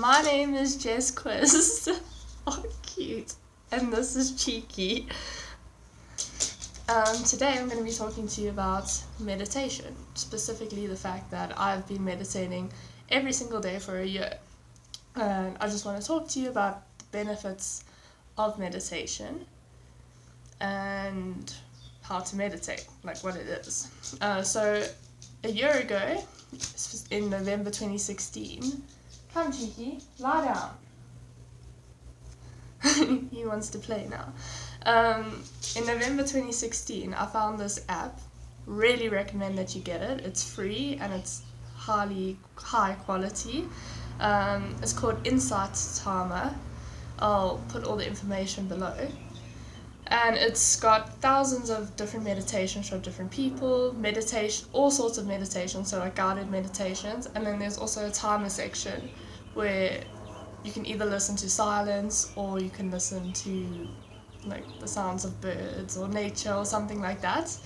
My name is Jess Qvist. Oh, cute. And this is Cheeky. Today I'm going to be talking to you about meditation, specifically the fact that I've been meditating every single day for a year. And I just want to talk to you about the benefits of meditation and how to meditate, like what it is. So a year ago, in November 2016, come Cheeky, lie down. He wants to play now. In November 2016, I found this app. Really recommend that you get it. It's free and it's high quality. It's called Insight Timer. I'll put all the information below. And it's got thousands of different meditations from different people, all sorts of meditations, so like guided meditations. And then there's also a timer section where you can either listen to silence or you can listen to like the sounds of birds or nature or something like that.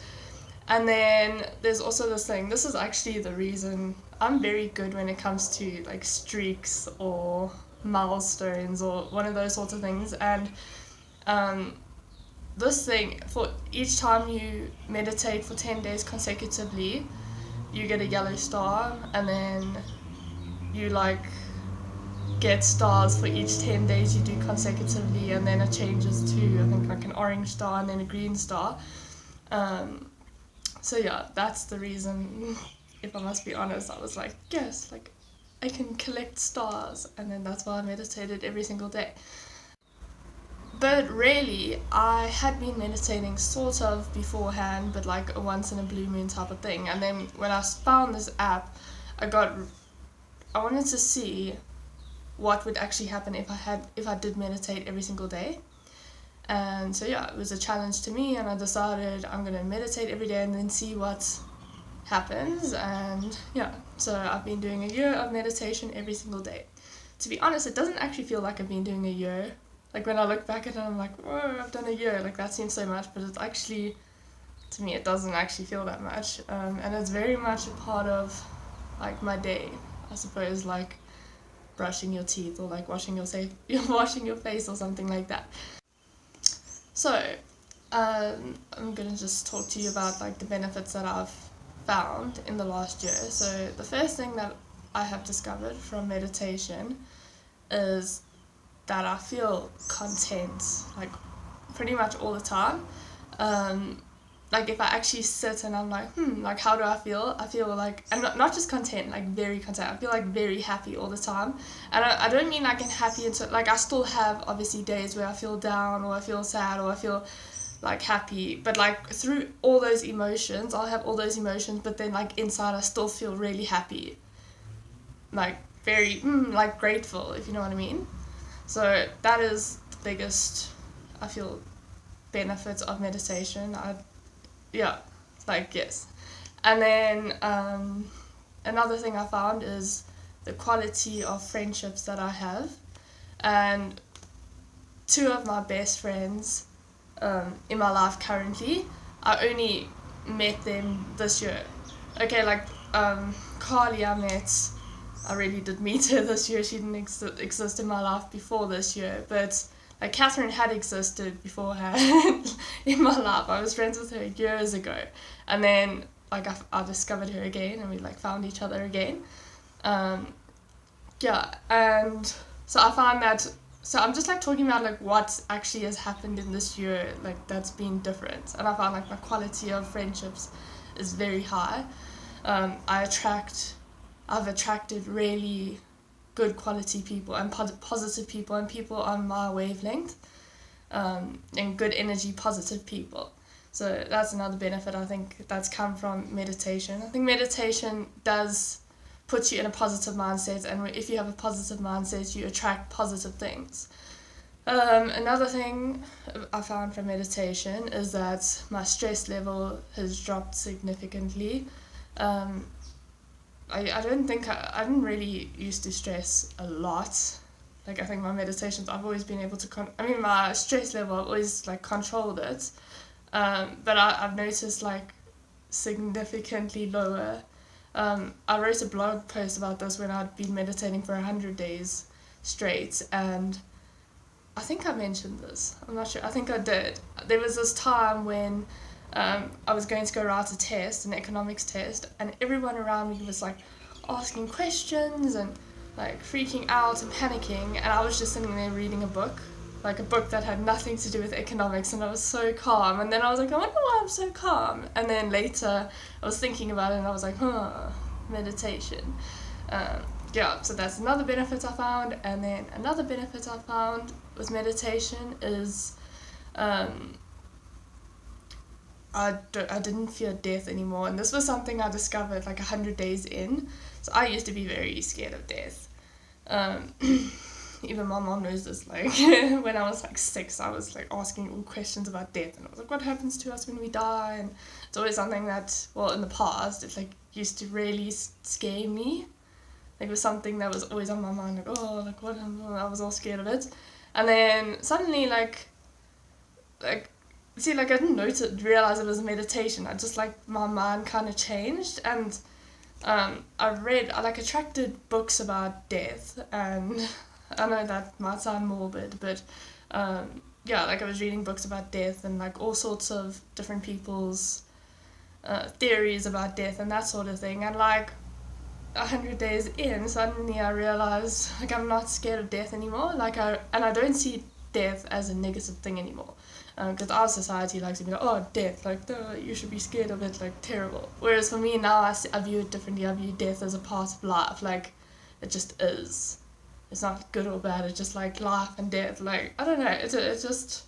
And then there's also this thing. This is actually the reason I'm very good when it comes to like streaks or milestones or one of those sorts of things. And this thing, for each time you meditate for 10 days consecutively, you get a yellow star, and then you like get stars for each 10 days you do consecutively, and then it changes to I think like an orange star and then a green star. So yeah, that's the reason. If I must be honest, I was like, yes, like I can collect stars, and then that's why I meditated every single day. But really, I had been meditating sort of beforehand, but like a once in a blue moon type of thing. And then when I found this app, I wanted to see what would actually happen if I did meditate every single day. And so yeah, it was a challenge to me, and I decided I'm gonna meditate every day and then see what happens. And yeah, so I've been doing a year of meditation every single day. To be honest, it doesn't actually feel like I've been doing a year. Like when I look back at it, I'm like, whoa, I've done a year. Like that seems so much, but it's actually, to me, it doesn't actually feel that much. And it's very much a part of like my day, I suppose, like brushing your teeth or like washing your face or something like that. So I'm gonna just talk to you about like the benefits that I've found in the last year. So the first thing that I have discovered from meditation is that I feel content like pretty much all the time. Like if I actually sit and I'm like, like how do I feel? I feel like, and not just content, like very content. I feel like very happy all the time. And I don't mean like I'm happy until, like I still have obviously days where I feel down or I feel sad or I feel like happy. But like through all those emotions, I'll have all those emotions, but then like inside I still feel really happy. Like very, like grateful, if you know what I mean. So that is the biggest, I feel, benefits of meditation. Yes. And then another thing I found is the quality of friendships that I have. And two of my best friends in my life currently, I only met them this year. Okay, like Carly I really did meet her this year. She didn't exist in my life before this year, but like Catherine had existed beforehand in my life. I was friends with her years ago, and then like I discovered her again, and we like found each other again. Yeah, and so I found that. So I'm just like talking about like what actually has happened in this year, like that's been different, and I found like my quality of friendships is very high. I've attracted really good quality people and positive people and people on my wavelength, and good energy, positive people. So that's another benefit I think that's come from meditation. I think meditation does put you in a positive mindset, and if you have a positive mindset, you attract positive things. Another thing I found from meditation is that my stress level has dropped significantly. I didn't really used to stress a lot. Like I think my meditations, I've always been able to, my stress level, I've always like controlled it. But I've noticed like significantly lower. I wrote a blog post about this when I'd been meditating for 100 days. straight. And I think I mentioned this, I'm not sure, I think I did. There was this time when I was going to go write a test, an economics test, and everyone around me was like asking questions and like freaking out and panicking, and I was just sitting there reading a book, like a book that had nothing to do with economics, and I was so calm. And then I was like, I wonder why I'm so calm. And then later I was thinking about it and I was like, meditation. Yeah, so that's another benefit I found. And then another benefit I found with meditation is I didn't fear death anymore. And this was something I discovered like 100 days in. So I used to be very scared of death. Even my mom knows this, like when I was like 6, I was like asking all questions about death, and I was like, what happens to us when we die? And it's always something that, well, in the past it like used to really scare me. Like it was something that was always on my mind, like, oh, like what, I was all scared of it. And then suddenly like see, like I didn't realize it was meditation. I just like my mind kind of changed. And I attracted books about death, and I know that might sound morbid, but yeah, like I was reading books about death and like all sorts of different people's theories about death and that sort of thing. And like 100 days in, suddenly I realized like I'm not scared of death anymore. I don't see death as a negative thing anymore. Because our society likes to be like, oh, death, like, no, you should be scared of it, like, terrible. Whereas for me now, I view it differently. I view death as a part of life, like, it just is. It's not good or bad, it's just like life and death, like, I don't know, it's just,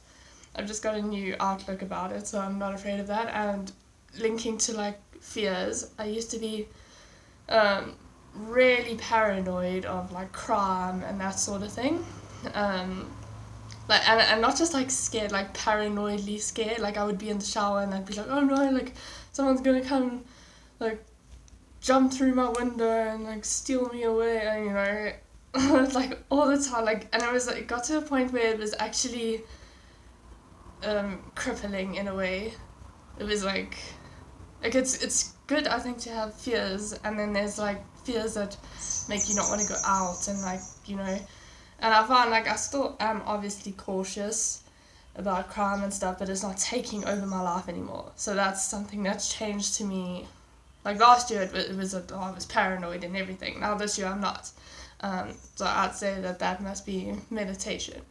I've just got a new outlook about it, so I'm not afraid of that. And linking to, like, fears, I used to be really paranoid of, like, crime and that sort of thing. Like, and not just like scared, like paranoidly scared. Like I would be in the shower and I'd be like, oh no, like someone's gonna come, like jump through my window and like steal me away, and you know, like all the time. Like, and it got to a point where it was actually crippling in a way. It was like it's good, I think, to have fears, and then there's like fears that make you not want to go out, and like, you know. And I find like I still am obviously cautious about crime and stuff, but it's not taking over my life anymore. So that's something that's changed to me. Like last year I was paranoid and everything. Now this year I'm not. So I'd say that must be meditation.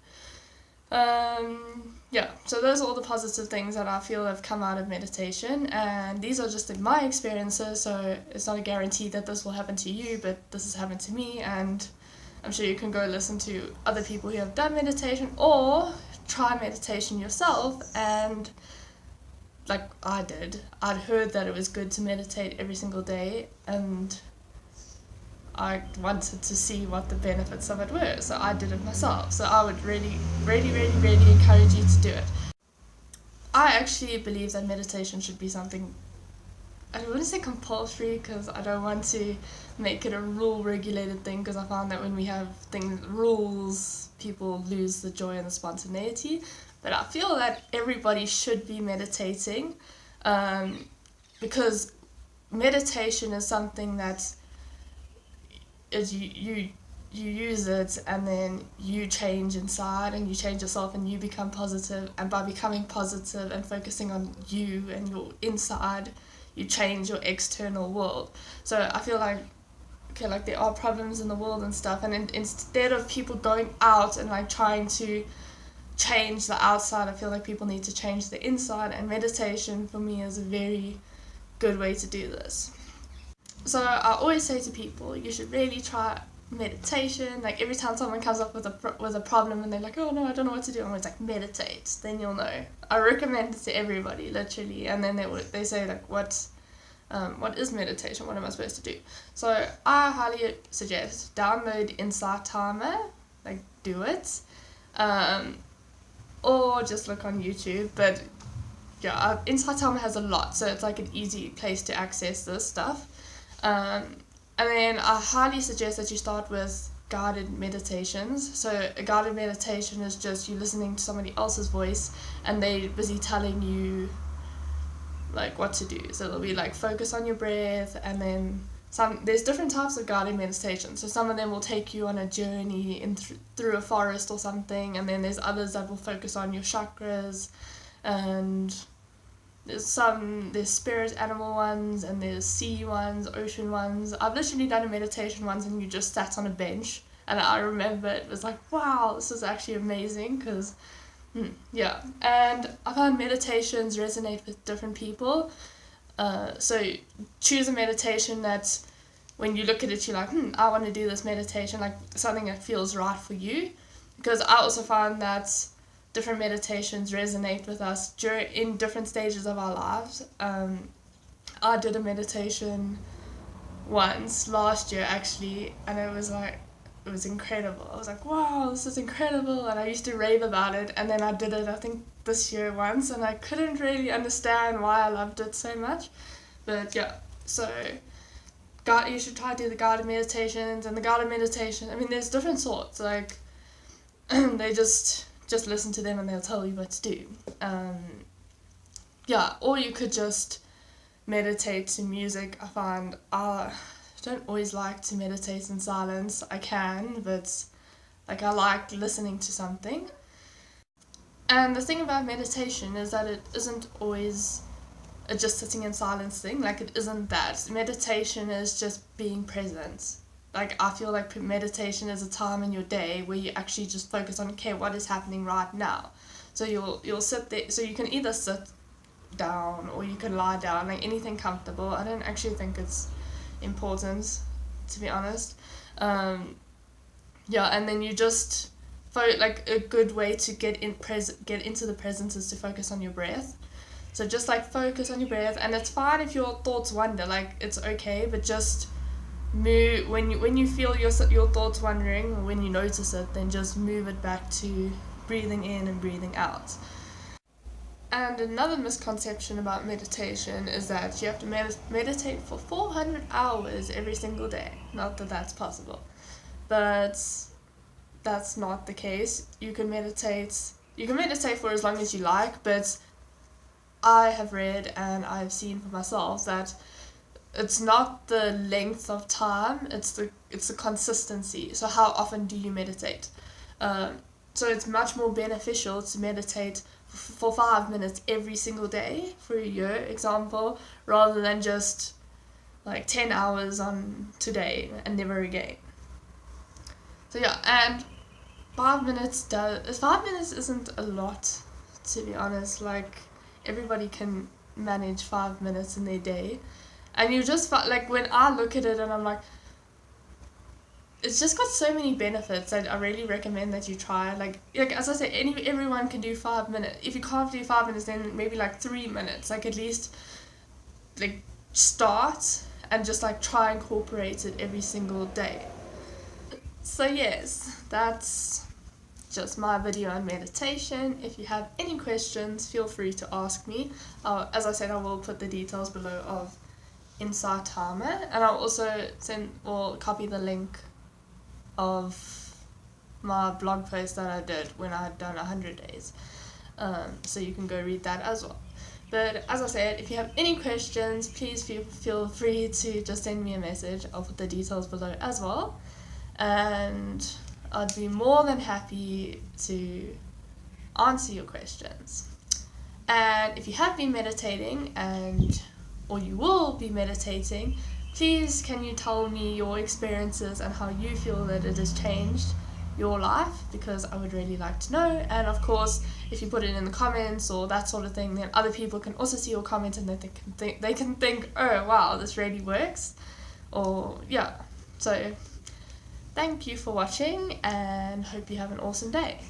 Yeah, so those are all the positive things that I feel have come out of meditation, and these are just my experiences, so it's not a guarantee that this will happen to you, but this has happened to me, and I'm sure you can go listen to other people who have done meditation, or try meditation yourself. And like I did, I'd heard that it was good to meditate every single day, and I wanted to see what the benefits of it were, so I did it myself. So I would really, really, really, really encourage you to do it. I actually believe that meditation should be something, I don't want to say compulsory, because I don't want to make it a rule-regulated thing, because I found that when we have rules, people lose the joy and the spontaneity. But I feel that everybody should be meditating, because meditation is something that is you use it, and then you change inside, and you change yourself, and you become positive. And by becoming positive and focusing on you and your inside, you change your external world. So I feel like, okay, like there are problems in the world and stuff, and instead of people going out and like trying to change the outside, I feel like people need to change the inside, and meditation for me is a very good way to do this. So I always say to people, you should really try meditation. Like every time someone comes up with a problem and they're like, oh no, I don't know what to do, I'm always like, meditate, then you'll know. I recommend it to everybody, literally. And then they say like, what is meditation, what am I supposed to do? So I highly suggest download Insight Timer, like do it, or just look on YouTube. But yeah, Insight Timer has a lot, so it's like an easy place to access this stuff. And then I highly suggest that you start with guided meditations. So a guided meditation is just you listening to somebody else's voice, and they're busy telling you like what to do. So it'll be like focus on your breath, and then there's different types of guided meditation. So some of them will take you on a journey through a forest or something, and then there's others that will focus on your chakras, and there's spirit animal ones, and there's sea ones, ocean ones. I've literally done a meditation once and you just sat on a bench, and I remember it was like, wow, this is actually amazing, because yeah. And I find meditations resonate with different people. So choose a meditation that when you look at it, you're like, I want to do this meditation, like something that feels right for you. Because I also find that different meditations resonate with us in different stages of our lives. I did a meditation once last year actually, and it was incredible. I was like, wow, this is incredible, and I used to rave about it. And then I did it, I think, this year once, and I couldn't really understand why I loved it so much. But yeah, so you should try to do the guided meditations. And the guided meditation, I mean, there's different sorts, like they just listen to them and they'll tell you what to do. Yeah, or you could just meditate to music. I find I don't always like to meditate in silence. I can, but like I like listening to something. And the thing about meditation is that it isn't always a just sitting in silence thing. Like, it isn't that. Meditation is just being present. Like, I feel like meditation is a time in your day where you actually just focus on, okay, what is happening right now? So you'll sit there. So you can either sit down or you can lie down, like anything comfortable. I don't actually think it's important, to be honest. Yeah, and then you just like a good way to get into the present is to focus on your breath. So just like focus on your breath, and it's fine if your thoughts wander. Like, it's okay, but just move when you feel your thoughts wandering, or when you notice it, then just move it back to breathing in and breathing out. And another misconception about meditation is that you have to meditate for 400 hours every single day. Not that that's possible, but that's not the case. You can meditate for as long as you like, but I have read and I've seen for myself that it's not the length of time, it's the consistency. So how often do you meditate? So it's much more beneficial to meditate for 5 minutes every single day for a year, example, rather than just like 10 hours on today and never again. So yeah, and 5 minutes isn't a lot, to be honest. Like, everybody can manage 5 minutes in their day, and you just like, when I look at it and I'm like, it's just got so many benefits that I really recommend that you try. Like as I said, everyone can do 5 minutes. If you can't do 5 minutes, then maybe like 3 minutes. Like, at least like start and just like try and incorporate it every single day. So yes, that's just my video on meditation. If you have any questions, feel free to ask me. As I said, I will put the details below of Insight Timer, and I'll also copy the link of my blog post that I did when I had done 100 days, so you can go read that as well. But as I said, if you have any questions, please feel free to just send me a message. I'll put the details below as well, and I'd be more than happy to answer your questions. And if you have been meditating or you will be meditating, please can you tell me your experiences and how you feel that it has changed your life, because I would really like to know. And of course, if you put it in the comments or that sort of thing, then other people can also see your comment and they can think, oh wow, this really works. Or yeah, so thank you for watching and hope you have an awesome day.